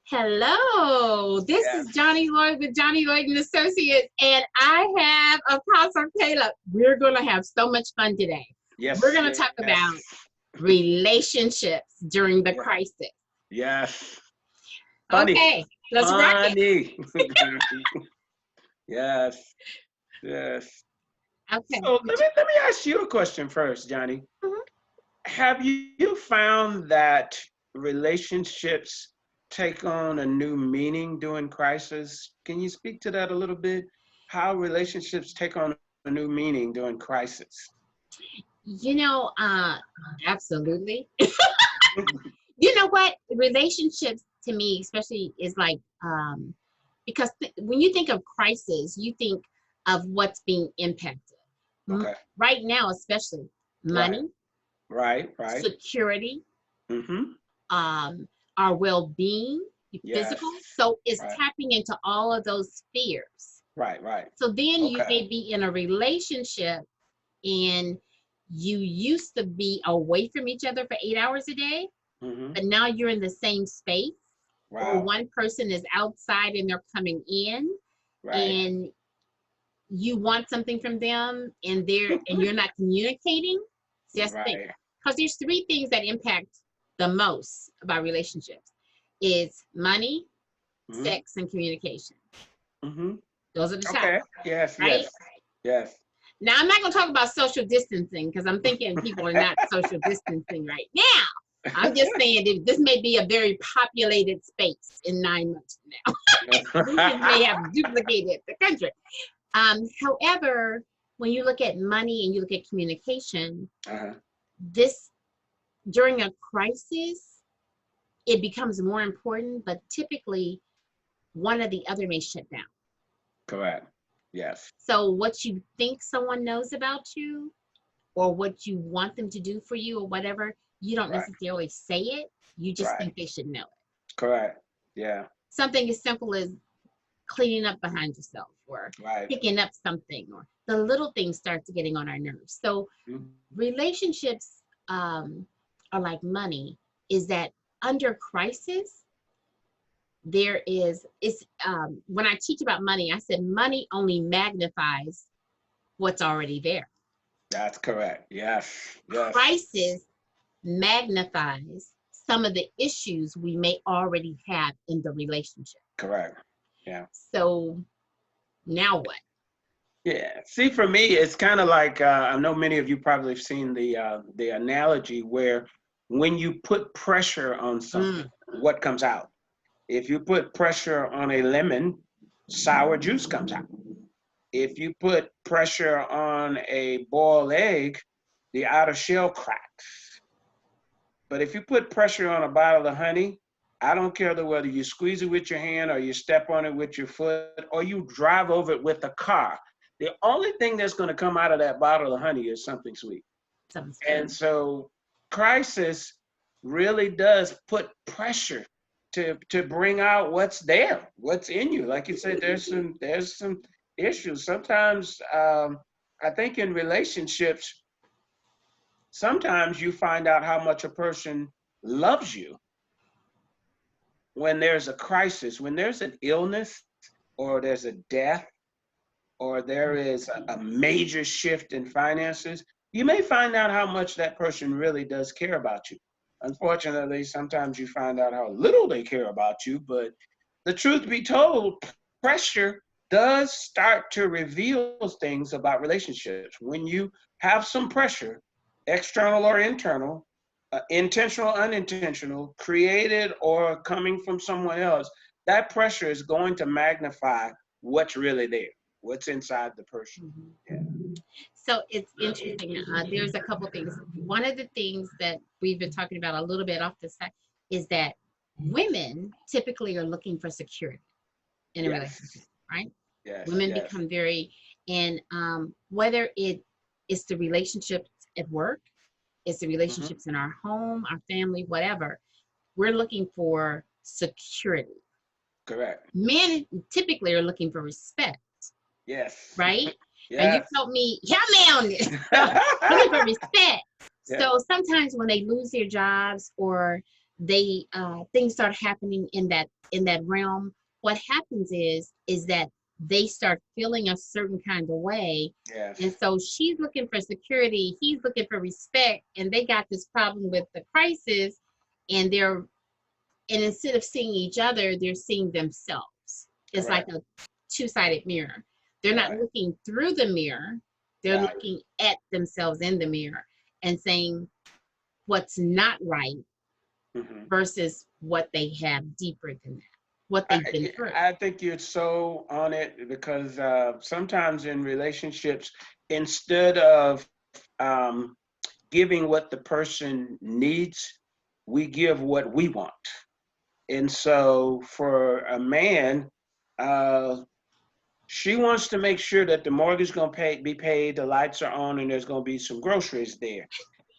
Hello, this Yes. is Johnnie Lloyd with Johnnie Lloyd and Associates, and I have Apostle Caleb. We're going to have so much fun today. We're Yes. going to talk about relationships during the Yes. crisis. Yes. Honey. Okay, let's rock it. Honey. Yes. Yes. Okay. So let me ask you a question first, Johnny. Mhm. Have you found that relationships take on a new meaning during crisis? Can you speak to that a little bit? How relationships take on a new meaning during crisis? You know, absolutely. You know what? Relationships to me, especially, is like, because when you think of crisis, you think of what's being impacted. Okay. Right now, especially Right. money, Right. security, Mm-hmm. um, our well-being, Yes. physical. So it's Right. tapping into all of those spheres. Right. So then you Okay. may be in a relationship and you used to be away from each other for 8 hours a day, Mm-hmm. but now you're in the same space, or Wow. one person is outside and they're coming in, Right. and you want something from them and you're not communicating. Just think, Right. because there's three things that impact the most about relationships: is money, Mm-hmm. sex, and communication. Mm-hmm. Those are the top, Okay. Yes. right? Yes. Yes. Now I'm not going to talk about social distancing because I'm thinking people are not social distancing right now. I'm just saying that this may be a very populated space in 9 months from now. We just may have duplicated the country. However, when you look at money and you look at communication, Uh-huh. this during a crisis, it becomes more important, but typically one or the other may shut down. Correct. Yes. So what you think someone knows about you, or what you want them to do for you, or whatever, you don't Right. necessarily say it. You just Right. think they should know it. Correct. Yeah. Something as simple as cleaning up behind yourself, or Right. picking up something, or the little things start to getting on our nerves. So Mhm. relationships, are like money, is that under crisis, there is, it's when I teach about money, I said money only magnifies what's already there. That's correct. Yes. Yes. Crisis magnifies some of the issues we may already have in the relationship. Correct. Yeah. So now what? Yeah. See, for me, it's kind of like I know many of you probably have seen the analogy where when you put pressure on something, Mm, what comes out? If you put pressure on a lemon, sour juice comes out. If you put pressure on a boiled egg, the outer shell cracks. But if you put pressure on a bottle of honey, I don't care whether you squeeze it with your hand or you step on it with your foot or you drive over it with a car. The only thing that's going to come out of that bottle of honey is something sweet. something sweet. And so crisis really does put pressure to bring out what's there, what's in you. Like you said, there's some issues. Sometimes I think in relationships, sometimes you find out how much a person loves you when there's a crisis, when there's an illness or there's a death or there is a major shift in finances. You may find out how much that person really does care about you. Unfortunately, sometimes you find out how little they care about you, but the truth be told, pressure does start to reveal things about relationships. When you have some pressure, external or internal, intentional, unintentional, created or coming from someone else, that pressure is going to magnify what's really there, what's inside the person. Mhm. Yeah. So it's interesting. There's a couple things. One of the things that we've been talking about a little bit off the side is that women typically are looking for security in a Yes. relationship, right? Yes. Women Yes. become very, and whether it is the relationships at work, it's the Mm-hmm. relationships in our home, our family, whatever, we're looking for security. Correct. Men typically are looking for respect, Yes. right? Now you Yes. help me on this. So looking for respect. Yeah. So sometimes when they lose their jobs, or they things start happening in that realm, what happens is that they start feeling a certain kind of way. Yes. And so she's looking for security, he's looking for respect, and they got this problem with the crisis, and instead of seeing each other, they're seeing themselves. It's like a two-sided mirror. They're not looking through the mirror, they're looking at themselves in the mirror and saying what's not right versus what they have deeper than that, what they've been through. I think you're so on it, because sometimes in relationships, instead of giving what the person needs, we give what we want. And so for a man, she wants to make sure that the mortgage is going to be paid, the lights are on, and there's going to be some groceries there.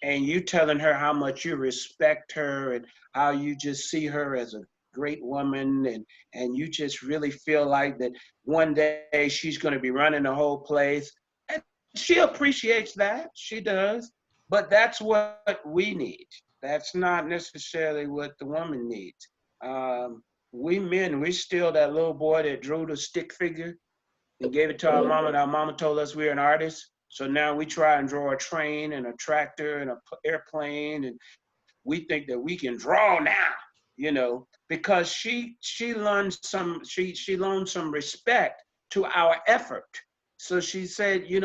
And you telling her how much you respect her and how you just see her as a great woman, and you just really feel like that one day she's going to be running the whole place. And she appreciates that. She does. But that's what we need. That's not necessarily what the woman needs. We men, we still that little boy that drew the stick figure and gave it to our mama, and our mama told us we were an artist. So now we try and draw a train and a tractor and an airplane, and we think that we can draw now, because she loaned some respect to our effort. So she said, you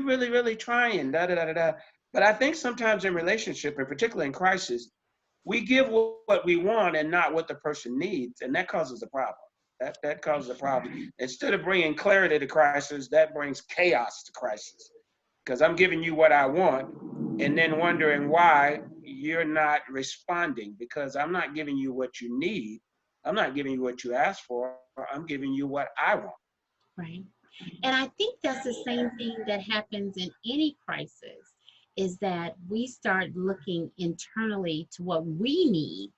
really, really trying, da da da da da. But I think sometimes in relationship, and particularly in crisis, we give what we want and not what the person needs, and that causes a problem. That causes a problem. Instead of bringing clarity to crisis, that brings chaos to crisis. Because I'm giving you what I want, and then wondering why you're not responding, because I'm not giving you what you need. I'm not giving you what you asked for. I'm giving you what I want. Right. And I think that's the same thing that happens in any crisis, is that we start looking internally to what we need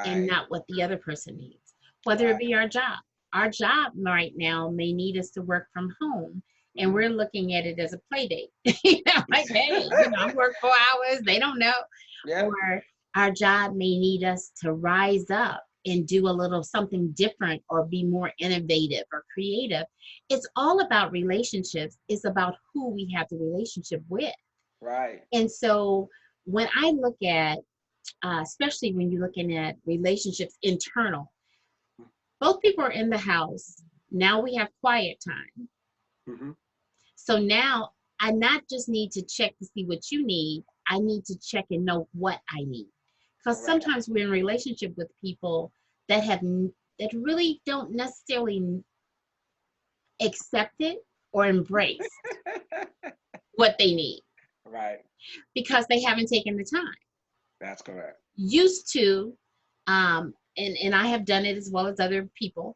and not what the other person needs. Whether it be our job. Our job right now may need us to work from home, and we're looking at it as a play date. Like, hey, I work 4 hours, they don't know. Yeah. Or our job may need us to rise up and do a little something different or be more innovative or creative. It's all about relationships. It's about who we have the relationship with. Right. And so when I look at, especially when you're looking at relationships internal, both people are in the house. Now we have quiet time. Mm-hmm. So now I not just need to check to see what you need, I need to check and know what I need. Because sometimes we're in relationship with people that really don't necessarily accept it or embrace what they need. Right. Because they haven't taken the time. That's correct. Used to, and I have done it as well as other people,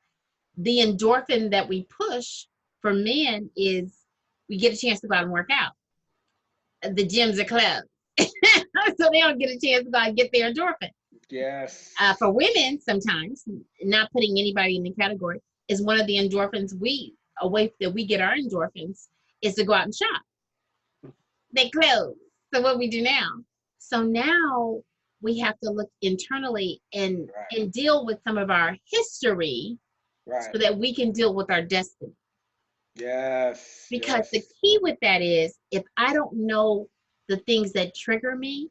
the endorphin that we push for men is we get a chance to go out and work out. The gyms are closed. So they don't get a chance to go out and get their endorphin. Yes. For women, sometimes, not putting anybody in the category, is one of the endorphins a way that we get our endorphins is to go out and shop. They close. So what we do now? So now we have to look internally and deal with some of our history so that we can deal with our destiny. Yes. Because the key with that is, if I don't know the things that trigger me,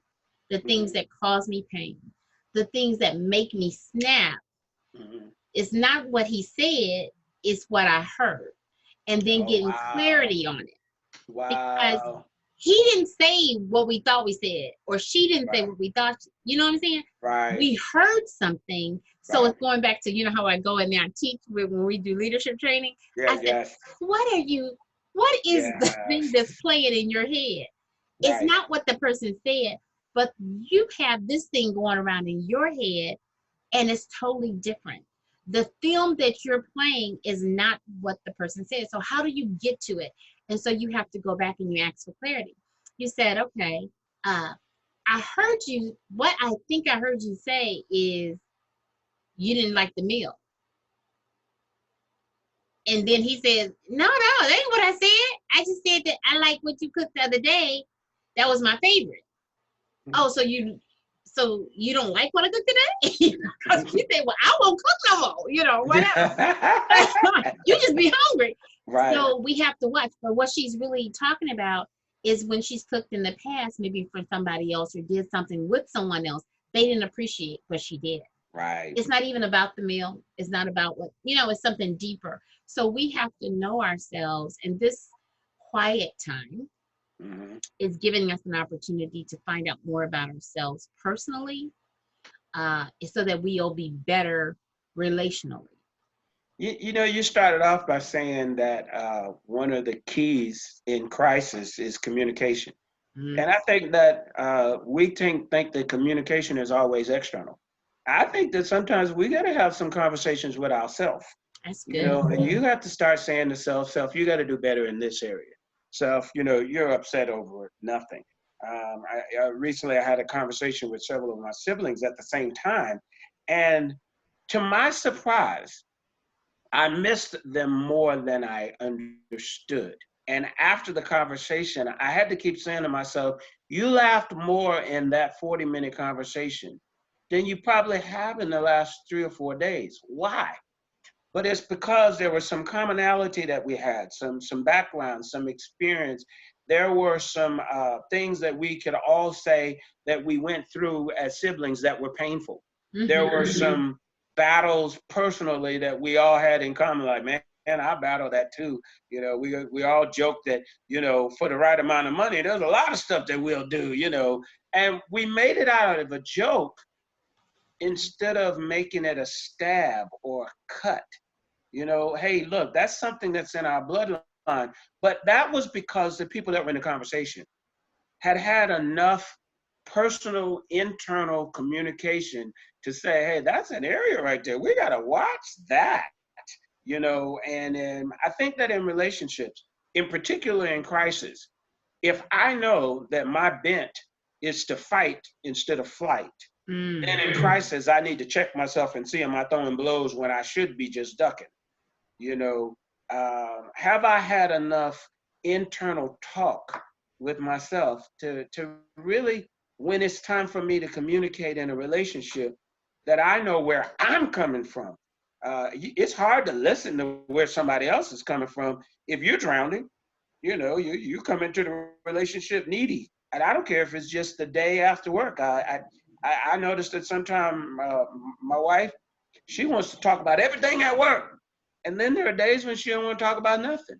the things that cause me pain, the things that make me snap, it's not what he said, it's what I heard. And then getting clarity on it. Wow. Because he didn't say what we thought we said, or she didn't say what we thought. You know what I'm saying? Right. We heard something. So it's going back to, how I go in there and teach when we do leadership training. Yeah, I said, what is the thing that's playing in your head? It's not what the person said, but you have this thing going around in your head, and it's totally different. The film that you're playing is not what the person said. So how do you get to it? And so you have to go back and you ask for clarity. You said, okay, I heard you. What I think I heard you say is you didn't like the meal. And then he says, no, that ain't what I said. I just said that I like what you cooked the other day. That was my favorite. Oh, so so you don't like what I cooked today? Because she said, well, I won't cook no more, whatever. You just be hungry. Right. So we have to watch. But what she's really talking about is when she's cooked in the past, maybe for somebody else or did something with someone else, they didn't appreciate what she did. Right. It's not even about the meal. It's not about what, it's something deeper. So we have to know ourselves, and this quiet time is giving us an opportunity to find out more about ourselves personally, so that we'll be better relationally. You started off by saying that one of the keys in crisis is communication. And I think that we think that communication is always external. I think that sometimes we got to have some conversations with ourselves. That's good. And you have to start saying to self, you got to do better in this area. Self, you're upset over nothing. Recently I had a conversation with several of my siblings at the same time. And to my surprise, I missed them more than I understood. And after the conversation, I had to keep saying to myself, you laughed more in that 40-minute conversation than you probably have in the last 3 or 4 days. Why? But it's because there was some commonality that we had, some background, some experience. There were some things that we could all say that we went through as siblings that were painful. There were some battles personally that we all had in common, like, man, I battled that too. We all joke that, for the right amount of money, there's a lot of stuff that we'll do, and we made it out of a joke instead of making it a stab or a cut. Hey, look, that's something that's in our bloodline. But that was because the people that were in the conversation had enough personal internal communication to say, hey, that's an area right there. We got to watch that, and I think that in relationships, in particular in crisis, if I know that my bent is to fight instead of flight, then in crisis, I need to check myself and see, am I throwing blows when I should be just ducking? Have I had enough internal talk with myself to really, when it's time for me to communicate in a relationship, that I know where I'm coming from? It's hard to listen to where somebody else is coming from if you're drowning. You come into the relationship needy, and I don't care if it's just the day after work. I noticed that sometimes my wife, she wants to talk about everything at work. And then there are days when she don't want to talk about nothing.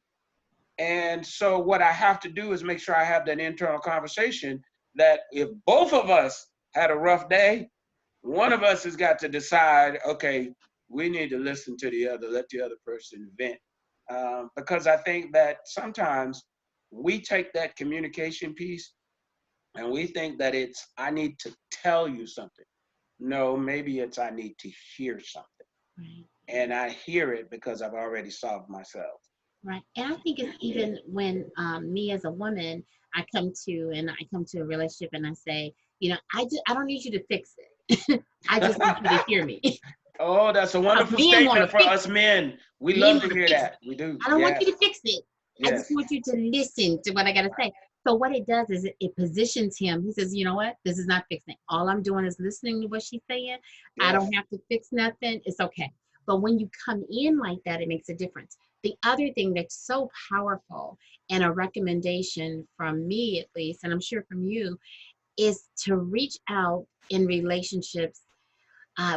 And so what I have to do is make sure I have that internal conversation that if both of us had a rough day, one of us has got to decide, okay, we need to listen to the other, let the other person vent. Because I think that sometimes we take that communication piece and we think that it's, I need to tell you something. No, maybe it's, I need to hear something. Right. And I hear it because I've already solved myself. Right. And I think it's even when me as a woman, I come to a relationship and I say, I don't need you to fix it. I just need you to hear me. Oh, that's a wonderful statement for us men. We love to hear that. We do. I don't want you to fix it. Yes. I just want you to listen to what I got to say. So what it does is it positions him. He says, you know what? This is not fixing. All I'm doing is listening to what she's saying. Yes. I don't have to fix nothing. It's okay. But when you come in like that, it makes a difference. The other thing that's so powerful, and a recommendation from me at least, and I'm sure from you, is to reach out in relationships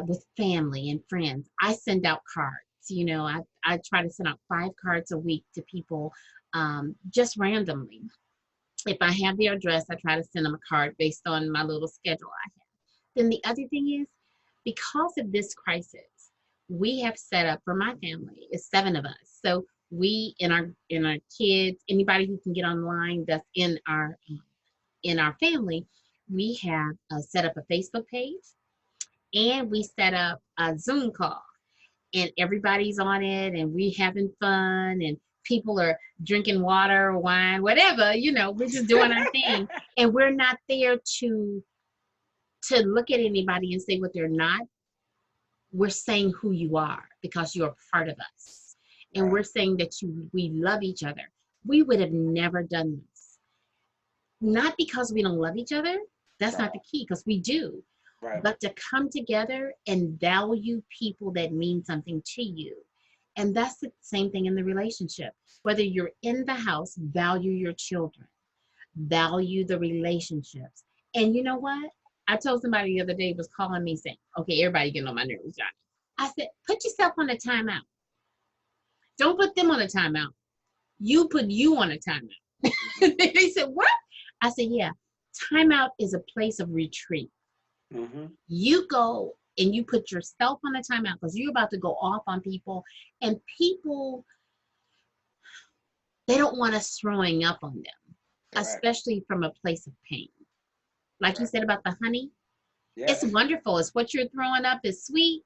with family and friends. I send out cards. I try to send out 5 cards a week to people just randomly. If I have their address, I try to send them a card based on my little schedule I have. Then the other thing is, because of this crisis, we have set up, for my family, it's 7 of us. So we, in our kids, anybody who can get online that's in our family, we have set up a Facebook page, and we set up a Zoom call, and everybody's on it, and we having fun, and people are drinking water or wine, whatever, we're just doing our thing. And we're not there to look at anybody and say what they're not. We're saying who you are because you're a part of us. And we're saying that we love each other. We would have never done this. Not because we don't love each other. That's not the key, because we do. Right. but to come together and value people that mean something to you. And that's the same thing in the relationship. Whether you're in the house, value your children, value the relationships. And you know what? I told somebody the other day was calling me saying, okay, everybody getting on my nerves, Johnny. I said, put yourself on a timeout. Don't put them on a timeout. You put you on a timeout. They said, what? I said, yeah, timeout is a place of retreat. Mm-hmm. You go and you put yourself on a timeout because you're about to go off on people, and people, they don't want us throwing up on them, especially from a place of pain. Like you said about the honey, Yes. it's wonderful. It's what you're throwing up is sweet.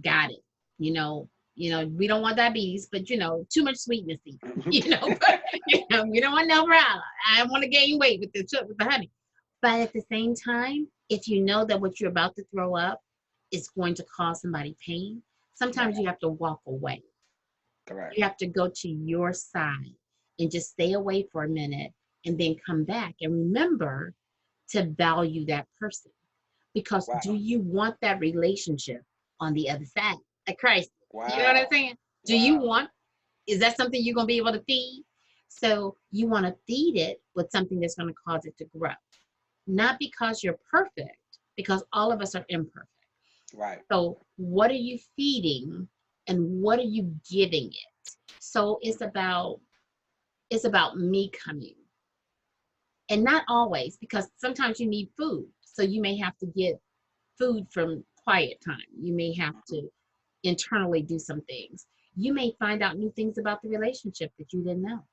Got it. We don't want diabetes, but too much sweetness, but we don't want no problem. I don't want to gain weight with the honey. But at the same time, if you know that what you're about to throw up is going to cause somebody pain, sometimes you have to walk away. Correct. You have to go to your side and just stay away for a minute and then come back and remember to value that person. Because do you want that relationship on the other side of Christ? Wow. You know what I'm saying? Is that something you're going to be able to feed? So you want to feed it with something that's going to cause it to grow. Not because you're perfect, because all of us are imperfect. Right. So what are you feeding and what are you giving it? So it's about me coming. And not always, because sometimes you need food. So you may have to get food from quiet time. You may have to internally do some things. You may find out new things about the relationship that you didn't know.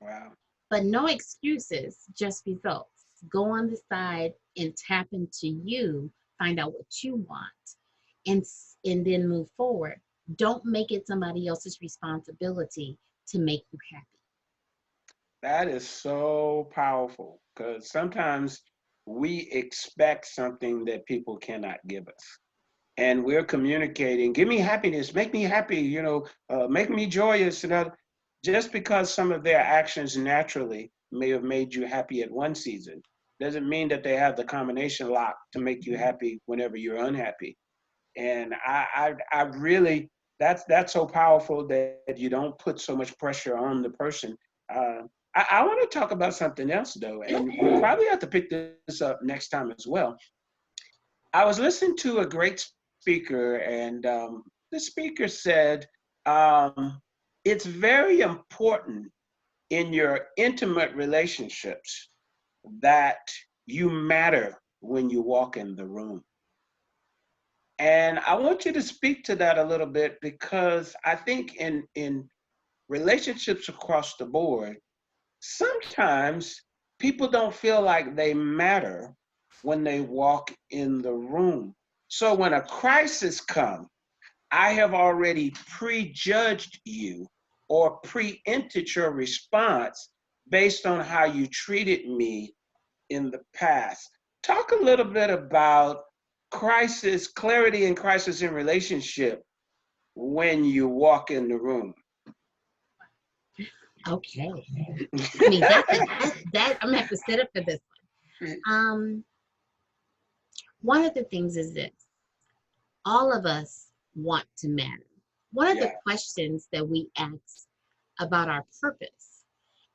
Wow. But no excuses, just results. Go on the side and tap into you, find out what you want, and then move forward. Don't make it somebody else's responsibility to make you happy. That is so powerful, because sometimes we expect something that people cannot give us. And we're communicating, give me happiness, make me happy, make me joyous. Just because some of their actions naturally may have made you happy at one season, doesn't mean that they have the combination lock to make you happy whenever you're unhappy. And I really, that's so powerful that you don't put so much pressure on the person. I want to talk about something else though, and we'll probably have to pick this up next time as well. I was listening to a great speaker, and the speaker said, it's very important in your intimate relationships that you matter when you walk in the room. And I want you to speak to that a little bit, because I think in relationships across the board, sometimes people don't feel like they matter when they walk in the room. So when a crisis comes, I have already prejudged you or preempted your response based on how you treated me in the past. Talk a little bit about crisis, clarity and crisis in relationship when you walk in the room. Okay. I mean, that I'm gonna have to sit up for this one. One of the things is this: all of us want to matter. One of the questions that we ask about our purpose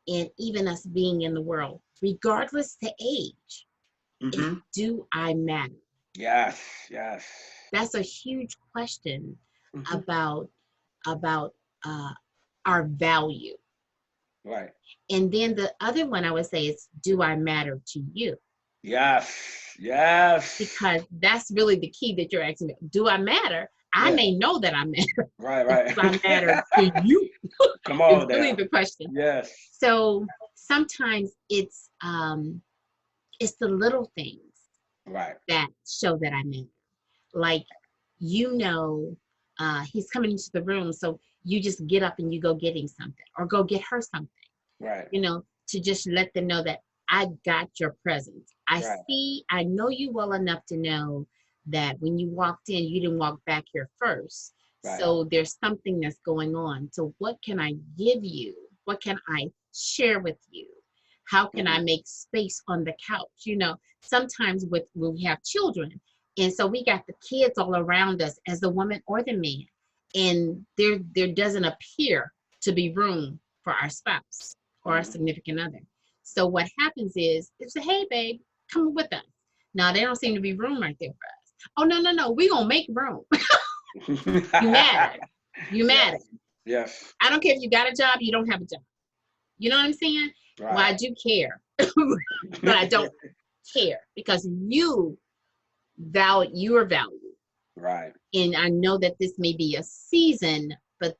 and even us being in the world, regardless to age, is, do I matter? Yes, yes. That's a huge question about our value. Right. And then the other one I would say is, do I matter to you? Yes, yes. Because that's really the key that you're asking me. Do I matter? I may know that I matter. Right. Do I matter to you? Come on, it's really the question. Yes. So sometimes it's the little things that show that I matter. Like, he's coming into the room, so you just get up and you go get him something or go get her something. Right. To just let them know that I got your presence. I know you well enough to know that when you walked in, you didn't walk back here first. Right. So there's something that's going on. So what can I give you? What can I share with you? How can I make space on the couch? Sometimes when we have children, And so we got the kids all around us as the woman or the man. And there doesn't appear to be room for our spouse or our significant other. So what happens is, it's a, hey, babe, come with us. Now, there don't seem to be room right there for us. Oh, no, we going to make room. You matter. You matter. Yes. I don't care if you got a job, you don't have a job. You know what I'm saying? Right. Well, I do care, but I don't care because you value your value. Right. And I know that this may be a season, but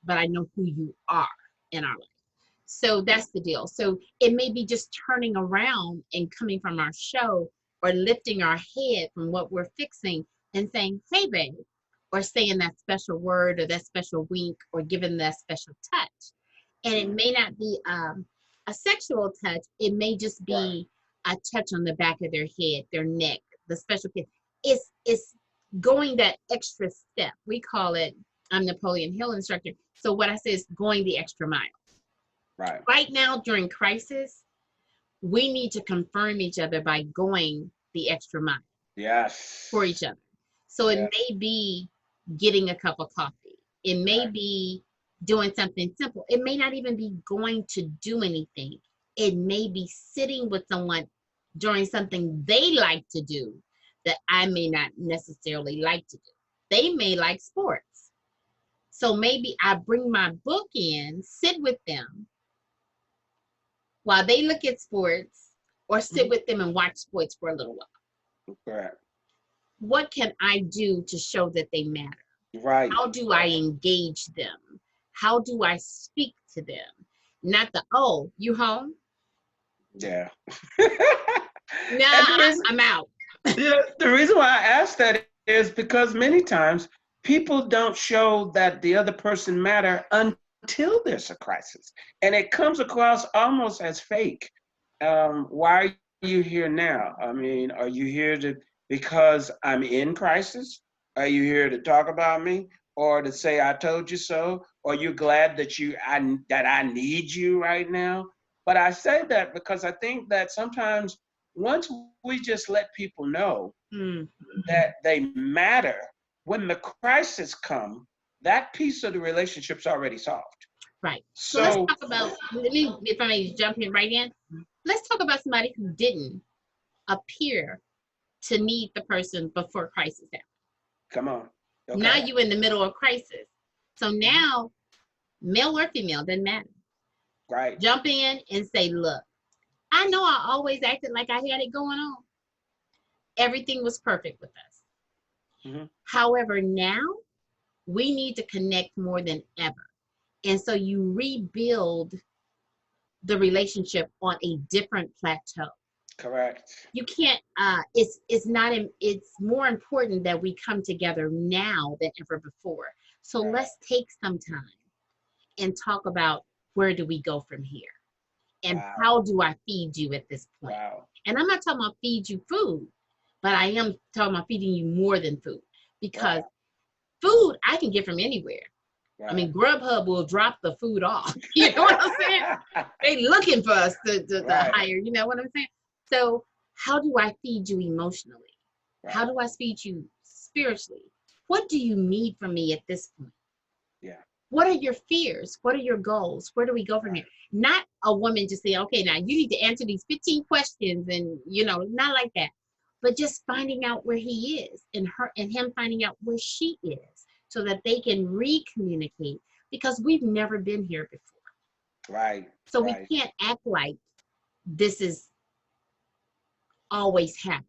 I know who you are in our life. So that's the deal. So it may be just turning around and coming from our show or lifting our head from what we're fixing and saying, hey, babe, or saying that special word or that special wink or giving that special touch. And it may not be a sexual touch. It may just be a touch on the back of their head, their neck, the special kiss. It's going that extra step. We call it, I'm Napoleon Hill instructor. So what I say is going the extra mile. Right. Right now during crisis, we need to confirm each other by going the extra mile. Yes. For each other. So it may be getting a cup of coffee. It may be doing something simple. It may not even be going to do anything. It may be sitting with someone during something they like to do that I may not necessarily like to do. They may like sports. So maybe I bring my book in, sit with them while they look at sports, or sit with them and watch sports for a little while. Correct. What can I do to show that they matter? Right. How do I engage them? How do I speak to them? Not the, oh, you home? Yeah. Nah, I'm out. Yeah, the reason why I asked that is because many times people don't show that the other person matter until there's a crisis. And it comes across almost as fake. Why are you here now? I mean, are you here because I'm in crisis? Are you here to talk about me or to say I told you so? Or you glad that I need you right now? But I say that because I think that sometimes once we just let people know that they matter, when the crisis comes, that piece of the relationship's already solved. Right. So let's talk about, if I may jump in right in, let's talk about somebody who didn't appear to need the person before crisis happened. Come on. Okay. Now you in the middle of crisis. So now, male or female, doesn't matter. Right. Jump in and say, look, I know I always acted like I had it going on. Everything was perfect with us. However, now we need to connect more than ever. And so you rebuild the relationship on a different plateau. Correct. You can't, it's more important that we come together now than ever before. So let's take some time and talk about where do we go from here? And how do I feed you at this point? And I'm not talking about feed you food, but I am talking about feeding you more than food. Because food I can get from anywhere. I mean, Grubhub will drop the food off. You know what I'm saying? They looking for us to hire, you know what I'm saying? So how do I feed you emotionally? How do I feed you spiritually? What do you need from me at this point? Yeah. What are your fears? What are your goals? Where do we go from here? Not a woman just saying, okay, now you need to answer these 15 questions and, you know, not like that. But just finding out where he is and him finding out where she is so that they can re-communicate because we've never been here before. Right. So we can't act like this is always happening.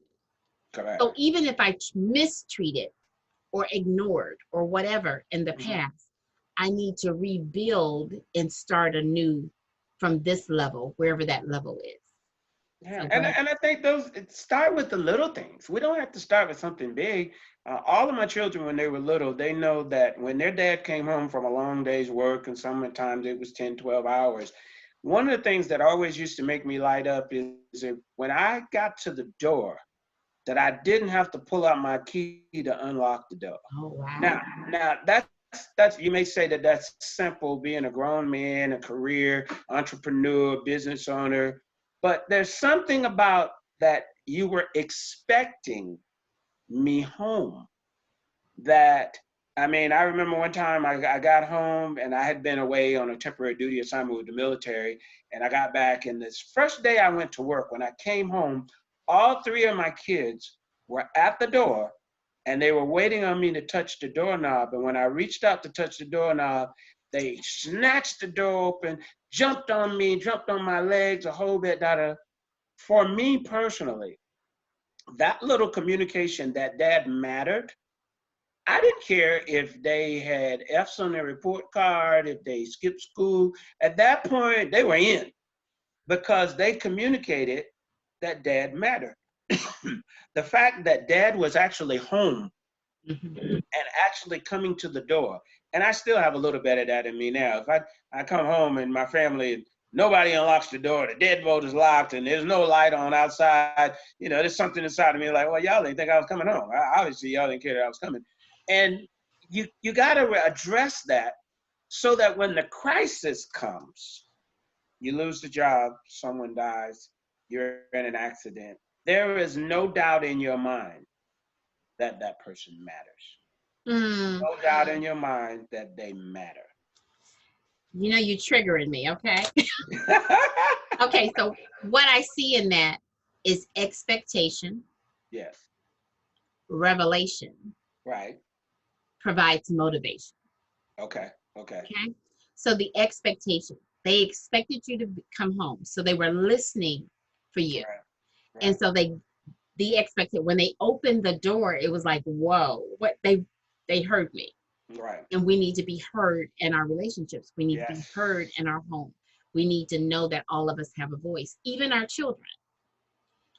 Correct. So even if I mistreated or ignored or whatever in the past, I need to rebuild and start anew from this level, wherever that level is. Yeah, so and I think start with the little things. We don't have to start with something big. All of my children, when they were little, they know that when their dad came home from a long day's work, and sometimes it was 10, 12 hours, one of the things that always used to make me light up is that when I got to the door, that I didn't have to pull out my key to unlock the door. Oh, wow. Now that's you may say that that's simple, being a grown man, a career entrepreneur, business owner, but there's something about that you were expecting me home. That, I mean, I remember one time I got home and I had been away on a temporary duty assignment with the military, and I got back, and this first day I went to work, when I came home, all three of my kids were at the door and they were waiting on me to touch the doorknob. And when I reached out to touch the doorknob, they snatched the door open, jumped on me, jumped on my legs, a whole bit. For me personally, that little communication that dad mattered. I didn't care if they had F's on their report card, if they skipped school. At that point, they were in because they communicated that dad mattered. The fact that dad was actually home and actually coming to the door. And I still have a little bit of that in me now. If I come home and my family, nobody unlocks the door, the deadbolt is locked, and there's no light on outside, there's something inside of me like, well, y'all didn't think I was coming home. Obviously, y'all didn't care that I was coming. And you got to address that so that when the crisis comes, you lose the job, someone dies, you're in an accident, there is no doubt in your mind that that person matters. No doubt in your mind that they matter. You're triggering me, okay? Okay, so what I see in that is expectation. Yes. Revelation. Right. Provides motivation. Okay. So the expectation, they expected you to come home. So they were listening for you. Right. And so the expected, when they opened the door, it was like, whoa, what they heard me. Right. And we need to be heard in our relationships. We need to be heard in our home. We need to know that all of us have a voice, even our children.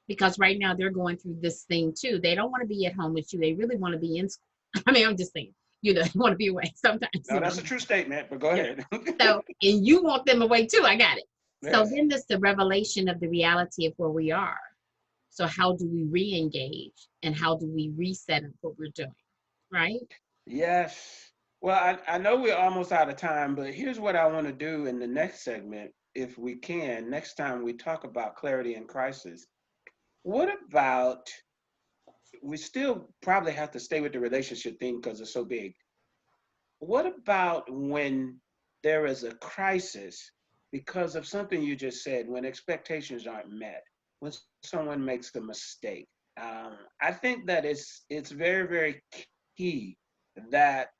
Because right now they're going through this thing too. They don't want to be at home with you. They really want to be in school. I mean, I'm just saying, they want to be away sometimes. No, that's a true statement, but go ahead. So, and you want them away too. I got it. Yes. So then there's the revelation of the reality of where we are. So how do we re-engage and how do we reset what we're doing? Right? Yes. Well, I know we're almost out of time, but here's what I want to do in the next segment, if we can. Next time we talk about clarity and crisis. What about, we still probably have to stay with the relationship theme because it's so big. What about when there is a crisis because of something you just said, when expectations aren't met, when someone makes a mistake? I think that it's very, very key that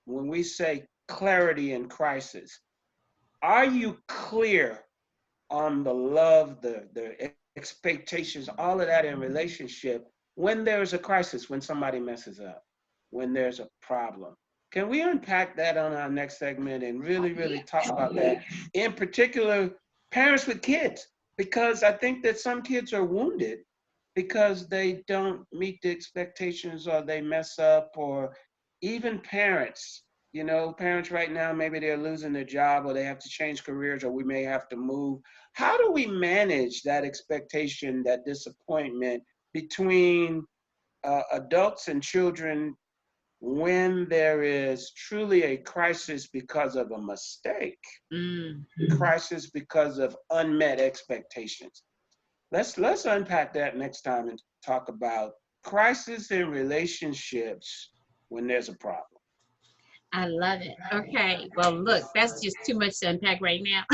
when we say clarity in crisis, are you clear on the love, the expectations, all of that in relationship when there's a crisis, when somebody messes up, when there's a problem? Can we unpack that on our next segment and really, really talk about that? In particular, parents with kids, because I think that some kids are wounded because they don't meet the expectations or they mess up, or even parents. Parents right now, maybe they're losing their job or they have to change careers or we may have to move. How do we manage that expectation, that disappointment between adults and children when there is truly a crisis because of a mistake, crisis because of unmet expectations? Let's unpack that next time and talk about crisis in relationships when there's a problem. I love it. Okay. Well, look, that's just too much to unpack right now.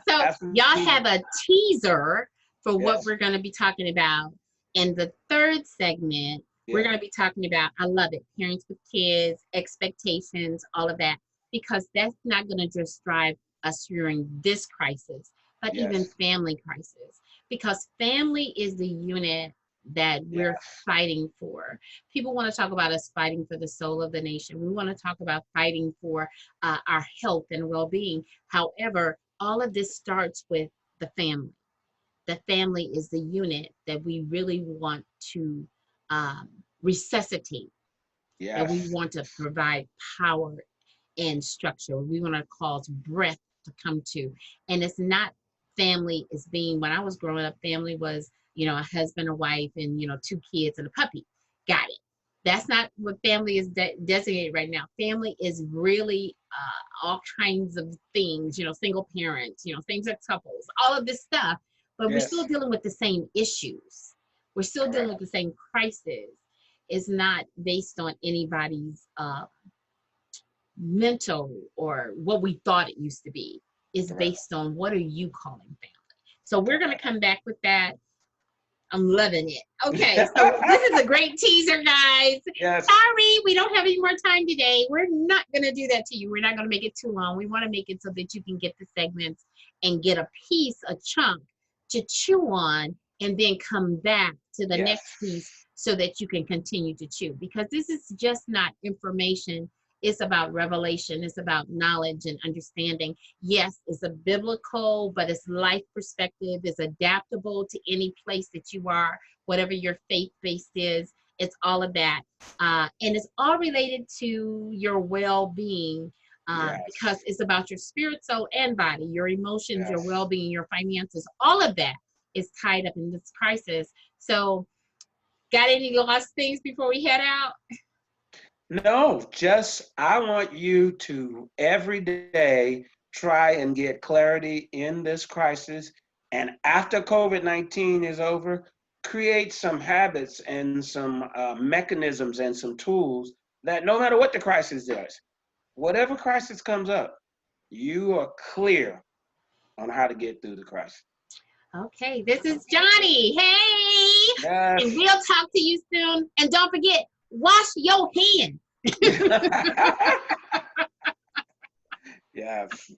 So y'all have a teaser for what we're going to be talking about. In the third segment, we're going to be talking about, I love it, parents with kids, expectations, all of that, because that's not going to just drive us during this crisis, but even family crisis, because family is the unit that we're fighting for. People want to talk about us fighting for the soul of the nation. We want to talk about fighting for our health and well-being. However, all of this starts with the family. The family is the unit that we really want to resuscitate. That we want to provide power and structure. We want to cause breath to come to. And it's not family as being, when I was growing up, family was, a husband, a wife, and, 2 kids and a puppy. Got it. That's not what family is designated right now. Family is really all kinds of things, single parents, same-sex couples, all of this stuff. But we're still dealing with the same issues. We're still dealing with the same crisis. It's not based on anybody's mental or what we thought it used to be. It's based on what are you calling family. So we're going to come back with that. I'm loving it. Okay, so this is a great teaser, guys. Yes. Sorry, we don't have any more time today. We're not going to do that to you. We're not going to make it too long. We want to make it so that you can get the segments and get a piece, a chunk to chew on, and then come back to the next piece so that you can continue to chew. Because this is just not information. It's about revelation. It's about knowledge and understanding. Yes, it's a biblical, but it's life perspective. It's adaptable to any place that you are, whatever your faith base is. It's all of that. And it's all related to your well-being because it's about your spirit, soul, and body, your emotions, your well-being, your finances. All of that is tied up in this crisis. So, got any last things before we head out? No, just I want you to every day try and get clarity in this crisis. And after COVID-19 is over, create some habits and some mechanisms and some tools that no matter what the crisis is, whatever crisis comes up, you are clear on how to get through the crisis. Okay, this is Johnnie. Hey! Yes. And we'll talk to you soon. And don't forget, wash your hands. Yes.